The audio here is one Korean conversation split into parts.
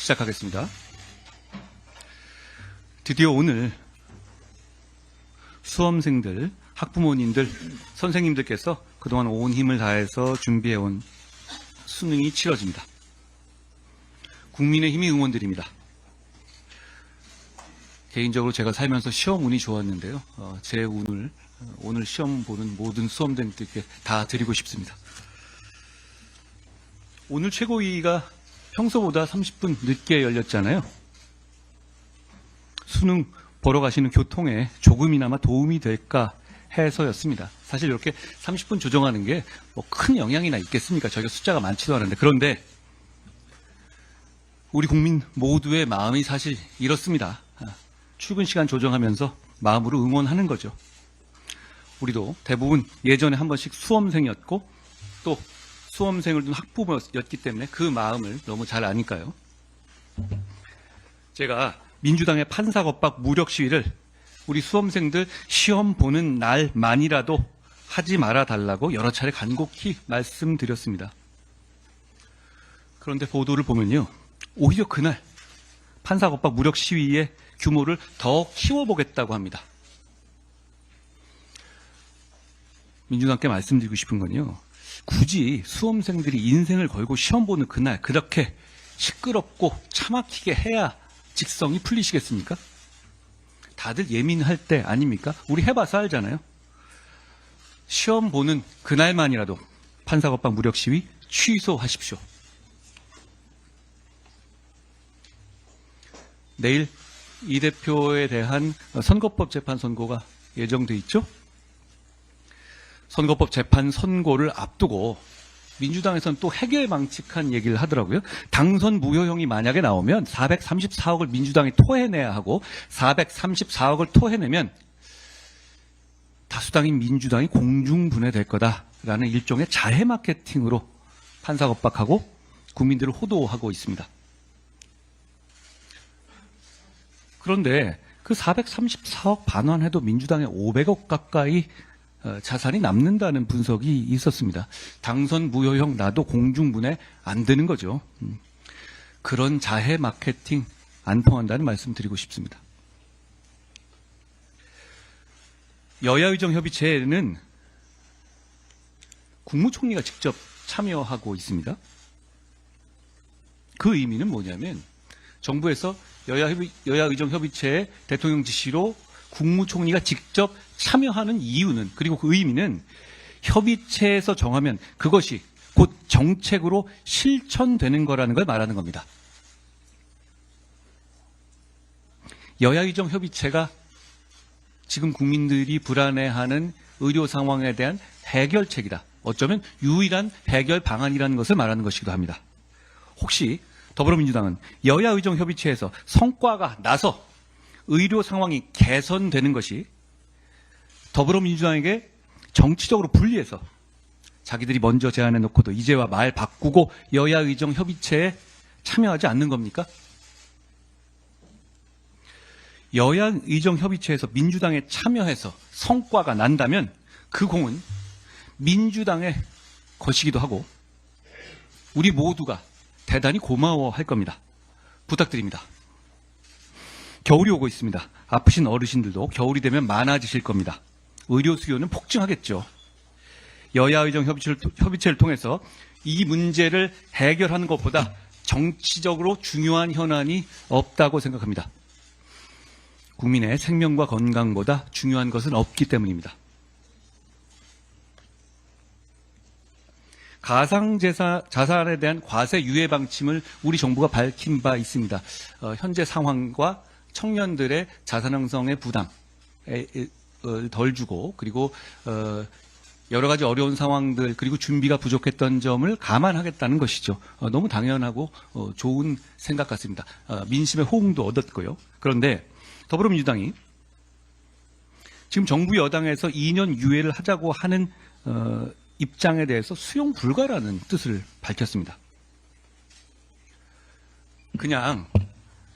시작하겠습니다. 드디어 오늘 수험생들, 학부모님들, 선생님들께서 그동안 온 힘을 다해서 준비해온 수능이 치러집니다. 국민의힘이 응원드립니다. 개인적으로 제가 살면서 시험 운이 좋았는데요. 제 운을 오늘 시험 보는 모든 수험생들께 다 드리고 싶습니다. 오늘 최고위가 평소보다 30분 늦게 열렸잖아요. 수능 보러 가시는 교통에 조금이나마 도움이 될까 해서였습니다. 사실 이렇게 30분 조정하는 게 뭐 큰 영향이나 있겠습니까? 저희가 숫자가 많지도 않은데. 그런데 우리 국민 모두의 마음이 사실 이렇습니다. 출근 시간 조정하면서 마음으로 응원하는 거죠. 우리도 대부분 예전에 한 번씩 수험생이었고 또 수험생을 둔 학부모였기 때문에 그 마음을 너무 잘 아니까요. 제가 민주당의 판사겁박 무력 시위를 우리 수험생들 시험 보는 날만이라도 하지 말아달라고 여러 차례 간곡히 말씀드렸습니다. 그런데 보도를 보면요, 오히려 그날 판사겁박 무력 시위의 규모를 더 키워보겠다고 합니다. 민주당께 말씀드리고 싶은 건요, 굳이 수험생들이 인생을 걸고 시험 보는 그날 그렇게 시끄럽고 차 막히게 해야 직성이 풀리시겠습니까? 다들 예민할 때 아닙니까? 우리 해봐서 알잖아요. 시험 보는 그날만이라도 판사겁박 무력 시위 취소하십시오. 내일 이 대표에 대한 선거법 재판 선고가 예정돼 있죠? 선거법 재판 선고를 앞두고 민주당에서는 또 해결망측한 얘기를 하더라고요. 당선 무효형이 만약에 나오면 434억을 민주당이 토해내야 하고 434억을 토해내면 다수당인 민주당이 공중분해될 거다라는 일종의 자해 마케팅으로 판사겁박하고 국민들을 호도하고 있습니다. 그런데 그 434억 반환해도 민주당에 500억 가까이 자산이 남는다는 분석이 있었습니다. 당선 무효형 나도 공중분해 안 되는 거죠. 그런 자해 마케팅 안 통한다는 말씀 드리고 싶습니다. 여야의정협의체에는 국무총리가 직접 참여하고 있습니다. 그 의미는 뭐냐면 정부에서 여야의정협의체의 대통령 지시로 국무총리가 직접 참여하는 이유는, 그리고 그 의미는 협의체에서 정하면 그것이 곧 정책으로 실천되는 거라는 걸 말하는 겁니다. 여야의정협의체가 지금 국민들이 불안해하는 의료 상황에 대한 해결책이다. 어쩌면 유일한 해결 방안이라는 것을 말하는 것이기도 합니다. 혹시 더불어민주당은 여야의정협의체에서 성과가 나서 의료 상황이 개선되는 것이 더불어민주당에게 정치적으로 불리해서 자기들이 먼저 제안해놓고도 이제와 말 바꾸고 여야의정협의체에 참여하지 않는 겁니까? 여야의정협의체에서 민주당에 참여해서 성과가 난다면 그 공은 민주당의 것이기도 하고 우리 모두가 대단히 고마워할 겁니다. 부탁드립니다. 겨울이 오고 있습니다. 아프신 어르신들도 겨울이 되면 많아지실 겁니다. 의료 수요는 폭증하겠죠. 여야의정협의체를 통해서 이 문제를 해결하는 것보다 정치적으로 중요한 현안이 없다고 생각합니다. 국민의 생명과 건강보다 중요한 것은 없기 때문입니다. 가상자산에 대한 과세 유예 방침을 우리 정부가 밝힌 바 있습니다. 현재 상황과 청년들의 자산 형성의 부담을 덜 주고, 그리고 여러 가지 어려운 상황들, 그리고 준비가 부족했던 점을 감안하겠다는 것이죠. 너무 당연하고 좋은 생각 같습니다. 민심의 호응도 얻었고요. 그런데 더불어민주당이 지금 정부 여당에서 2년 유예를 하자고 하는 입장에 대해서 수용 불가라는 뜻을 밝혔습니다. 그냥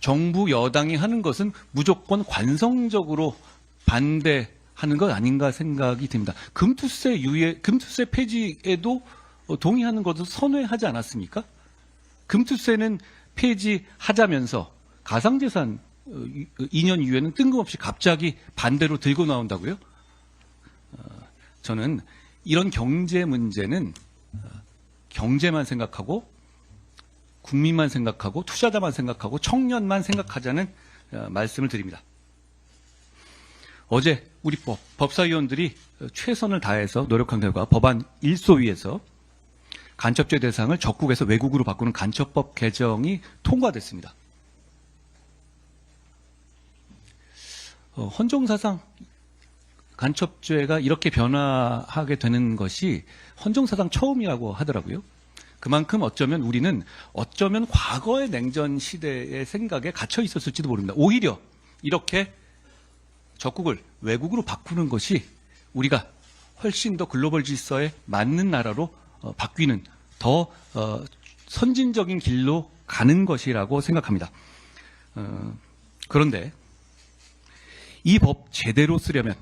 정부 여당이 하는 것은 무조건 관성적으로 반대하는 것 아닌가 생각이 듭니다. 금투세 폐지에도 동의하는 것을 선회하지 않았습니까? 금투세는 폐지하자면서 가상재산 2년 이후에는 뜬금없이 갑자기 반대로 들고 나온다고요? 저는 이런 경제 문제는 경제만 생각하고 국민만 생각하고 투자자만 생각하고 청년만 생각하자는 말씀을 드립니다. 어제 우리 법사위원들이 최선을 다해서 노력한 결과 법안 1소위에서 간첩죄 대상을 적국에서 외국으로 바꾸는 간첩법 개정이 통과됐습니다. 헌정사상 간첩죄가 이렇게 변화하게 되는 것이 헌정사상 처음이라고 하더라고요. 그만큼 우리는 어쩌면 과거의 냉전 시대의 생각에 갇혀 있었을지도 모릅니다. 오히려 이렇게 적국을 외국으로 바꾸는 것이 우리가 훨씬 더 글로벌 질서에 맞는 나라로 바뀌는 더 선진적인 길로 가는 것이라고 생각합니다. 그런데 이 법 제대로 쓰려면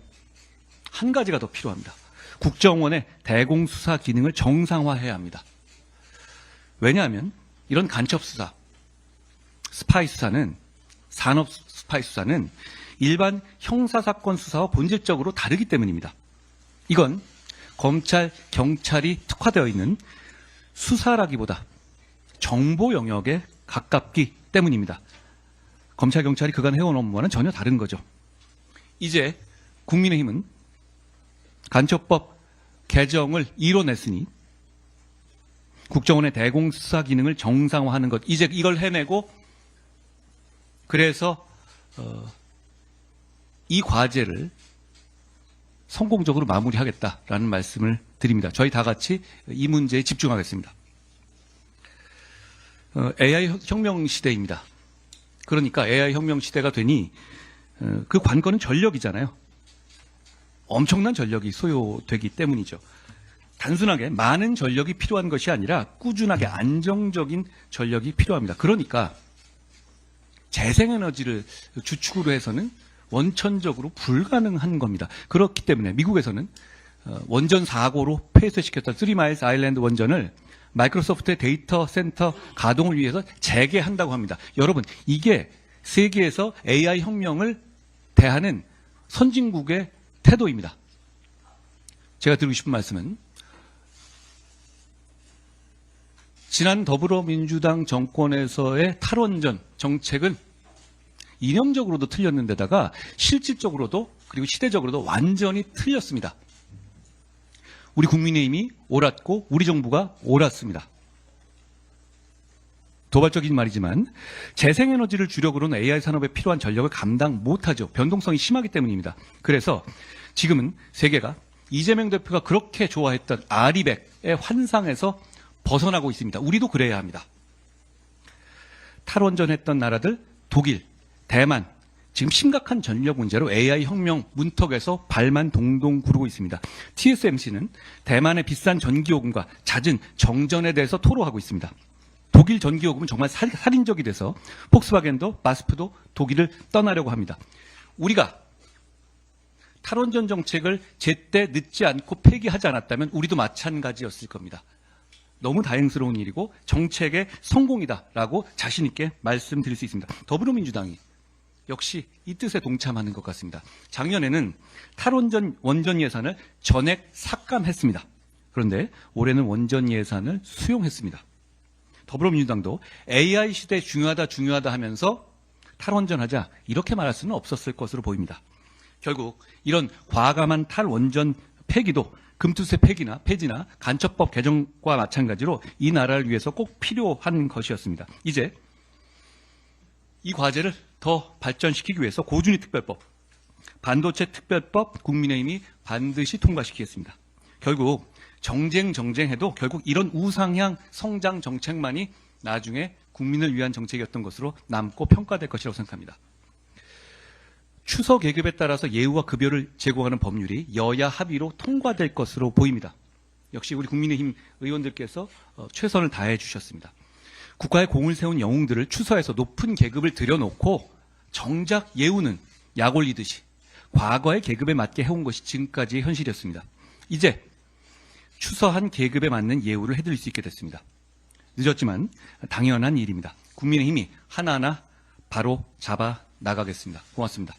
한 가지가 더 필요합니다. 국정원의 대공수사 기능을 정상화해야 합니다. 왜냐하면 이런 간첩수사, 스파이 수사는, 산업 스파이 수사는 일반 형사사건 수사와 본질적으로 다르기 때문입니다. 이건 검찰, 경찰이 특화되어 있는 수사라기보다 정보 영역에 가깝기 때문입니다. 검찰, 경찰이 그간 해온 업무와는 전혀 다른 거죠. 이제 국민의힘은 간첩법 개정을 이뤄냈으니 국정원의 대공수사 기능을 정상화하는 것, 이제 이걸 해내고 그래서 이 과제를 성공적으로 마무리하겠다라는 말씀을 드립니다. 저희 다 같이 이 문제에 집중하겠습니다. AI 혁명 시대입니다. 그러니까 AI 혁명 시대가 되니 그 관건은 전력이잖아요. 엄청난 전력이 소요되기 때문이죠. 단순하게 많은 전력이 필요한 것이 아니라 꾸준하게 안정적인 전력이 필요합니다. 그러니까 재생에너지를 주축으로 해서는 원천적으로 불가능한 겁니다. 그렇기 때문에 미국에서는 원전 사고로 폐쇄시켰던 3마일스 아일랜드 원전을 마이크로소프트의 데이터 센터 가동을 위해서 재개한다고 합니다. 여러분, 이게 세계에서 AI 혁명을 대하는 선진국의 태도입니다. 제가 드리고 싶은 말씀은 지난 더불어민주당 정권에서의 탈원전 정책은 이념적으로도 틀렸는데다가 실질적으로도 그리고 시대적으로도 완전히 틀렸습니다. 우리 국민의힘이 옳았고 우리 정부가 옳았습니다. 도발적인 말이지만 재생에너지를 주력으로는 AI 산업에 필요한 전력을 감당 못하죠. 변동성이 심하기 때문입니다. 그래서 지금은 세계가 이재명 대표가 그렇게 좋아했던 아리백의 환상에서 벗어나고 있습니다. 우리도 그래야 합니다. 탈원전했던 나라들 독일, 대만, 지금 심각한 전력 문제로 AI 혁명 문턱에서 발만 동동 구르고 있습니다. TSMC는 대만의 비싼 전기요금과 잦은 정전에 대해서 토로하고 있습니다. 독일 전기요금은 정말 살인적이 돼서 폭스바겐도 마스프도 독일을 떠나려고 합니다. 우리가 탈원전 정책을 제때 늦지 않고 폐기하지 않았다면 우리도 마찬가지였을 겁니다. 너무 다행스러운 일이고 정책의 성공이다라고 자신 있게 말씀드릴 수 있습니다. 더불어민주당이 역시 이 뜻에 동참하는 것 같습니다. 작년에는 탈원전 원전 예산을 전액 삭감했습니다. 그런데 올해는 원전 예산을 수용했습니다. 더불어민주당도 AI 시대 중요하다 하면서 탈원전하자 이렇게 말할 수는 없었을 것으로 보입니다. 결국 이런 과감한 탈원전 폐기도 금투세 폐지나 간첩법 개정과 마찬가지로 이 나라를 위해서 꼭 필요한 것이었습니다. 이제 이 과제를 더 발전시키기 위해서 고준위 특별법, 반도체 특별법 국민의힘이 반드시 통과시키겠습니다. 결국 정쟁해도 결국 이런 우상향 성장 정책만이 나중에 국민을 위한 정책이었던 것으로 남고 평가될 것이라고 생각합니다. 추서 계급에 따라서 예우와 급여를 제공하는 법률이 여야 합의로 통과될 것으로 보입니다. 역시 우리 국민의힘 의원들께서 최선을 다해 주셨습니다. 국가의 공을 세운 영웅들을 추서에서 높은 계급을 들여놓고 정작 예우는 약 올리듯이 과거의 계급에 맞게 해온 것이 지금까지의 현실이었습니다. 이제 추서한 계급에 맞는 예우를 해드릴 수 있게 됐습니다. 늦었지만 당연한 일입니다. 국민의힘이 하나하나 바로 잡아 나가겠습니다. 고맙습니다.